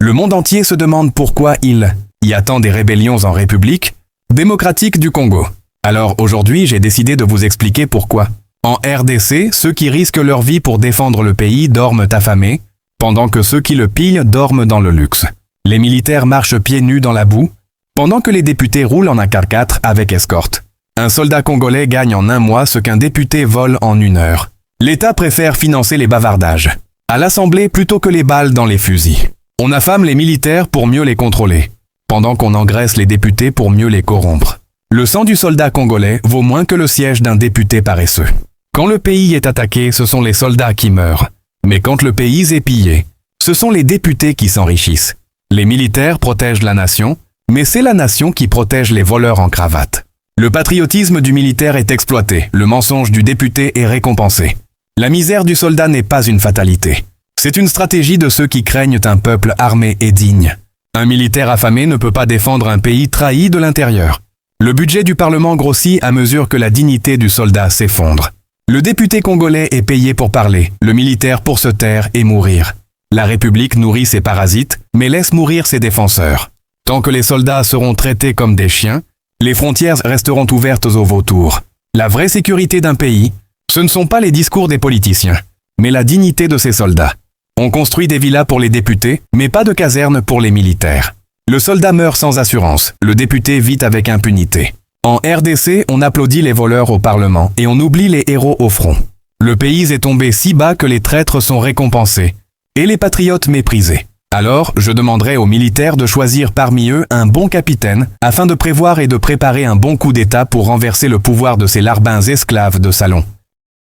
Le monde entier se demande pourquoi il y a tant des rébellions en République démocratique du Congo. Alors aujourd'hui, j'ai décidé de vous expliquer pourquoi. En RDC, ceux qui risquent leur vie pour défendre le pays dorment affamés, pendant que ceux qui le pillent dorment dans le luxe. Les militaires marchent pieds nus dans la boue, pendant que les députés roulent en un 4x4 avec escorte. Un soldat congolais gagne en un mois ce qu'un député vole en 1 heure. L'État préfère financer les bavardages à l'Assemblée plutôt que les balles dans les fusils. On affame les militaires pour mieux les contrôler, pendant qu'on engraisse les députés pour mieux les corrompre. Le sang du soldat congolais vaut moins que le siège d'un député paresseux. Quand le pays est attaqué, ce sont les soldats qui meurent. Mais quand le pays est pillé, ce sont les députés qui s'enrichissent. Les militaires protègent la nation, mais c'est la nation qui protège les voleurs en cravate. Le patriotisme du militaire est exploité, le mensonge du député est récompensé. La misère du soldat n'est pas une fatalité. C'est une stratégie de ceux qui craignent un peuple armé et digne. Un militaire affamé ne peut pas défendre un pays trahi de l'intérieur. Le budget du Parlement grossit à mesure que la dignité du soldat s'effondre. Le député congolais est payé pour parler, le militaire pour se taire et mourir. La République nourrit ses parasites, mais laisse mourir ses défenseurs. Tant que les soldats seront traités comme des chiens, les frontières resteront ouvertes aux vautours. La vraie sécurité d'un pays, ce ne sont pas les discours des politiciens, mais la dignité de ses soldats. On construit des villas pour les députés, mais pas de casernes pour les militaires. Le soldat meurt sans assurance, le député vit avec impunité. En RDC, on applaudit les voleurs au Parlement et on oublie les héros au front. Le pays est tombé si bas que les traîtres sont récompensés et les patriotes méprisés. Alors, je demanderai aux militaires de choisir parmi eux un bon capitaine afin de prévoir et de préparer un bon coup d'État pour renverser le pouvoir de ces larbins esclaves de salon.